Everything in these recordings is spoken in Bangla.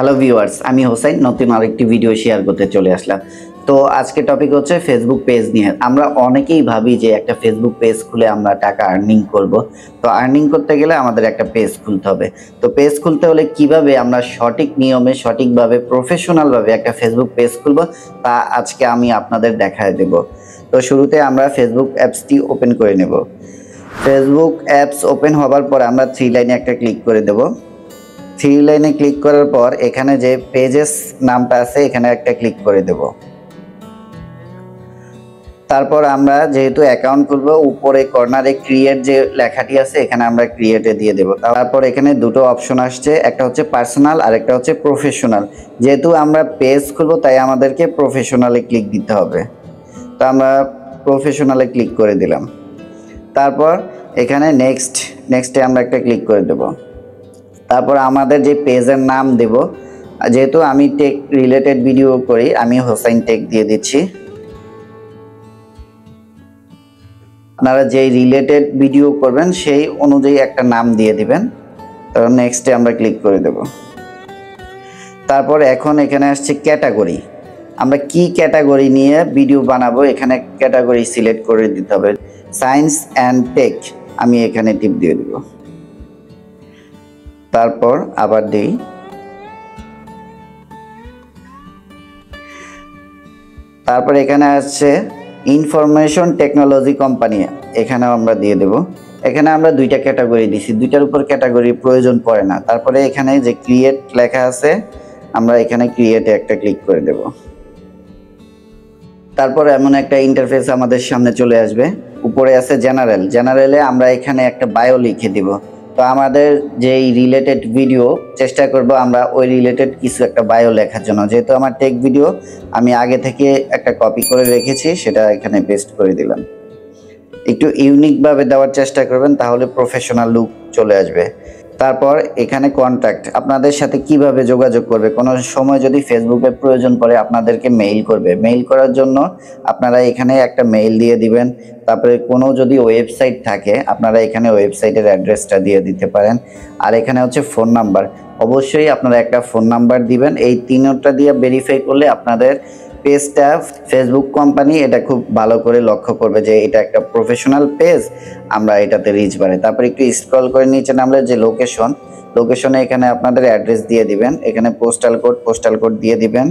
হ্যালো ভিউয়ার্স, আমি হোসেন নতুন আরেকটি ভিডিও শেয়ার করতে চলে আসলাম। তো আজকে টপিক হচ্ছে ফেসবুক পেজ নিয়ে। আমরা অনেকেই ভাবি যে একটা ফেসবুক পেজ খুলে আমরা টাকা আর্নিং করব। তো আর্নিং করতে গেলে আমাদের একটা পেজ খুলতে হবে। তো পেজ খুলতে হলে কিভাবে আমরা সঠিক নিয়মে সঠিকভাবে প্রফেশনালভাবে একটা ফেসবুক পেজ খুলব তা আজকে আমি আপনাদের দেখায় দেব। তো শুরুতে আমরা ফেসবুক অ্যাপসটি ওপেন করে নেব। ফেসবুক অ্যাপস ওপেন হওয়ার পর আমরা থ্রি লাইনে একটা ক্লিক করে দেব। থ্রি লাইনে ক্লিক করার পর এখানে যে পেজেস নামটা আছে এখানে একটা ক্লিক করে দেব। তারপর আমরা যেহেতু অ্যাকাউন্ট খুলবো উপরে কর্নারে ক্রিয়েট যে লেখাটি আছে এখানে আমরা ক্রিয়েটে দিয়ে দেব। তারপর এখানে দুটো অপশন আসছে, একটা হচ্ছে পার্সোনাল আর একটা হচ্ছে প্রফেশনাল। যেহেতু আমরা পেজ খুলবো তাই আমাদেরকে প্রফেশনালে ক্লিক দিতে হবে। তো আমরা প্রফেশনালে ক্লিক করে দিলাম। তারপর এখানে নেক্সটে আমরা একটা ক্লিক করে দেব। তারপর আমাদের যে পেজের নাম দেব, যেহেতু আমি টেক রিলেটেড ভিডিও করি আমি হোসেন টেক দিয়ে দিচ্ছি। আপনারা যে রিলেটেড ভিডিও করবেন সেই অনুযায়ী একটা নাম দিয়ে দিবেন। তো নেক্সটে আমরা ক্লিক করে দেব। তারপর এখন এখানে আসছে ক্যাটাগরি, আমরা কি ক্যাটাগরি নিয়ে ভিডিও বানাবো এখানে ক্যাটাগরি সিলেক্ট করে দিতে হবে। সায়েন্স অ্যান্ড টেক আমি এখানে টিপ দিয়ে দেব। তারপর আবার দিই। তারপর এখানে আসছে ইনফরমেশন টেকনোলজি কোম্পানি, এখানেও আমরা দিয়ে দেব। এখানে আমরা দুইটা ক্যাটাগরি দিছি, দুইটার উপর ক্যাটাগরি প্রয়োজন পড়ে না। তারপরে এখানে যে ক্রিয়েট লেখা আছে আমরা এখানে ক্রিয়েটে একটা ক্লিক করে দেব। তারপর এমন একটা ইন্টারফেস আমাদের সামনে চলে আসবে। উপরে আছে জেনারেলে আমরা এখানে একটা বায়ো লিখে দিব। তো আমাদের যেই রিলেটেড ভিডিও চেষ্টা করব আমরা ওই রিলেটেড কিছু একটা বায়ো লেখার জন্য। যেহেতু আমার টেক ভিডিও আমি আগে থেকে একটা কপি করে রেখেছি সেটা এখানে পেস্ট করে দিলাম। একটু ইউনিকভাবে দেওয়ার চেষ্টা করবেন তাহলে প্রফেশনাল লুক চলে আসবে। তারপর এখানে কন্ট্যাক্ট, আপনাদের সাথে কিভাবে যোগাযোগ করবে, কোনো সময় যদি ফেসবুকের প্রয়োজন পড়ে আপনাদেরকে মেইল করবে, মেইল করার জন্য আপনারা এখানে একটা মেইল দিয়ে দিবেন। তারপরে কোনো যদি ওয়েবসাইট থাকে আপনারা এখানে ওয়েবসাইটের অ্যাড্রেসটা দিয়ে দিতে পারেন। আর এখানে হচ্ছে ফোন নাম্বার, অবশ্যই আপনারা একটা ফোন নাম্বার দিবেন। এই তিনটা দিয়ে ভেরিফাই করলে আপনাদের পেজটা ফেসবুক কোম্পানি এটা খুব ভালো করে লক্ষ্য করবে যে এটা একটা প্রফেশনাল পেজ, আমরা এটাতে রিচ বাড়ে। তারপর একটু স্ক্রল করে নিচে নামলে যে লোকেশনে এখানে আপনাদের অ্যাড্রেস দিয়ে দিবেন। এখানে পোস্টাল কোড দিয়ে দিবেন।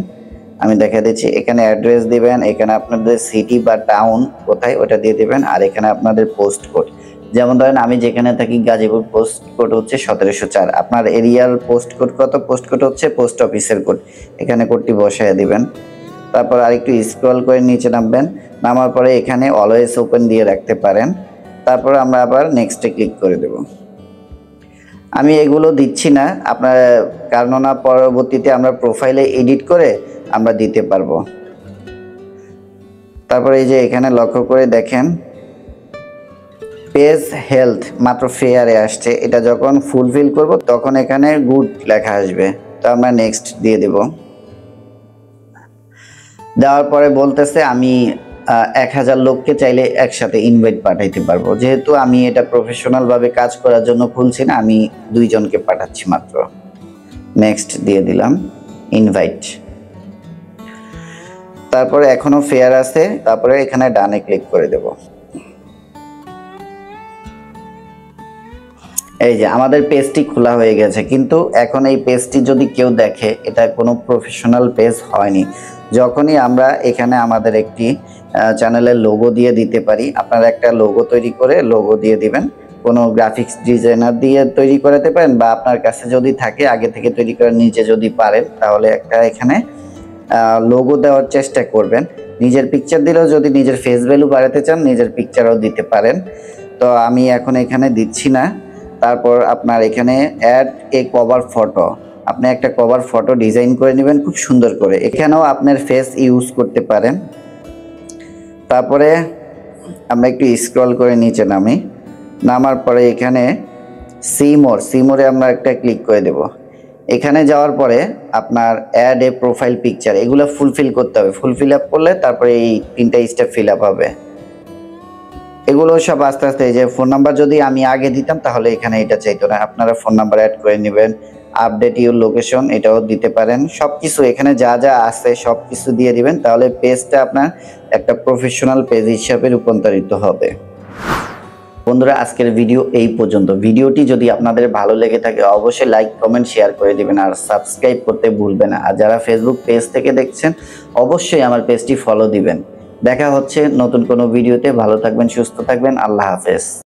আমি দেখা দিচ্ছি এখানে অ্যাড্রেস দিবেন, এখানে আপনাদের সিটি বা টাউন কোথায় ওটা দিয়ে দিবেন। আর এখানে আপনাদের পোস্ট কোড, যেমন ধরেন আমি যেখানে থাকি গাজীপুর, পোস্ট কোড হচ্ছে 1704। আপনার এরিয়ার পোস্ট কোড কত, পোস্ট কোড হচ্ছে পোস্ট অফিসের কোড, এখানে কোডটি বসায় দিবেন। তারপর আরেকটু স্ক্রল করে নিচে নামবেন, নামার পরে এখানে অলওয়েজ ওপেন দিয়ে রাখতে পারেন। তারপর আমরা আবার নেক্সটে ক্লিক করে দেব। আমি এগুলো দিচ্ছি না আপনার, কারণ পরবর্তীতে আমরা প্রোফাইলে এডিট করে আমরা দিতে পারবো। তারপরে এই যে এখানে লক্ষ্য করে দেখেন পেজ হেলথ মাত্র ফেয়ারে আসছে, এটা যখন ফুলফিল করব তখন এখানে গুড লেখা আসবে। তো আমরা নেক্সট দিয়ে দেব। দেওয়ার পরে বলতেছে আমি 1000 লোককে চাইলে একসাথে ইনভাইট পাঠাইতে পারবো। যেহেতু আমি এটা প্রফেশনালভাবে কাজ করার জন্য খুলছি না, আমি 2 জনকে পাঠাচ্ছি মাত্র। নেক্সট দিয়ে দিলাম, ইনভাইট। তারপরে এখনো ফেয়ার আছে, তারপরে এখানে ডানে ক্লিক করে দেব। এই যে আমাদের পেজটি খোলা হয়ে গেছে, কিন্তু এখন এই পেজটি যদি কেউ দেখে এটা কোনো প্রফেশনাল পেজ হয়নি। যখনই আমরা এখানে আমাদের একটি চ্যানেলের লোগো দিয়ে দিতে পারি, আপনারা একটা লোগো তৈরি করে লোগো দিয়ে দিবেন। কোনো গ্রাফিক্স ডিজাইনার দিয়ে তৈরি করাতে পারেন, বা আপনার কাছে যদি থাকে আগে থেকে তৈরি করে নিজে যদি পারেন তাহলে একটা এখানে লোগো দেওয়ার চেষ্টা করবেন। নিজের পিকচার দিলেও, যদি নিজের ফেস ভ্যালু বাড়াতে চান নিজের পিকচারও দিতে পারেন। তো আমি এখন এখানে দিচ্ছি না। তারপর আপনার এখানে অ্যাড এ কভার ফটো, আপনি একটা কভার ফটো ডিজাইন করে নেবেন খুব সুন্দর করে, এখানেও আপনার ফেস ইউজ করতে পারেন। তারপরে আমরা একটু স্ক্রল করে নিচে নামার পরে এখানে সিমোরে আমরা একটা ক্লিক করে দেব। এখানে যাওয়ার পরে আপনার অ্যাড এ প্রোফাইল পিকচার এগুলো ফুলফিল করতে হবে। ফুলফিল আপ করলে তারপরে এই 3টা স্টেপ ফিল আপ হবে। এগুলো সব আস্তে আস্তে, এই যে ফোন নাম্বার যদি আমি আগে দিতাম তাহলে এখানে এটা চাইতো না, আপনারা ফোন নাম্বার অ্যাড করে নেবেন। আপডেট ইউর লোকেশন এটাও দিতে পারেন। সবকিছু এখানে যা যা আছে সবকিছু দিয়ে দিবেন, তাহলে পেজটা আপনার একটা প্রফেশনাল পেজ হিসাবে রূপান্তরিত হবে। বন্ধুরা, আজকের ভিডিও এই পর্যন্ত। ভিডিওটি যদি আপনাদের ভালো লেগে থাকে অবশ্যই লাইক কমেন্ট শেয়ার করে দিবেন আর সাবস্ক্রাইব করতে ভুলবেন না। আর যারা ফেসবুক পেজ থেকে দেখছেন অবশ্যই আমার পেজটি ফলো দিবেন। দেখা হচ্ছে নতুন কোনো ভিডিওতে। ভালো থাকবেন, সুস্থ থাকবেন। আল্লাহ হাফেজ।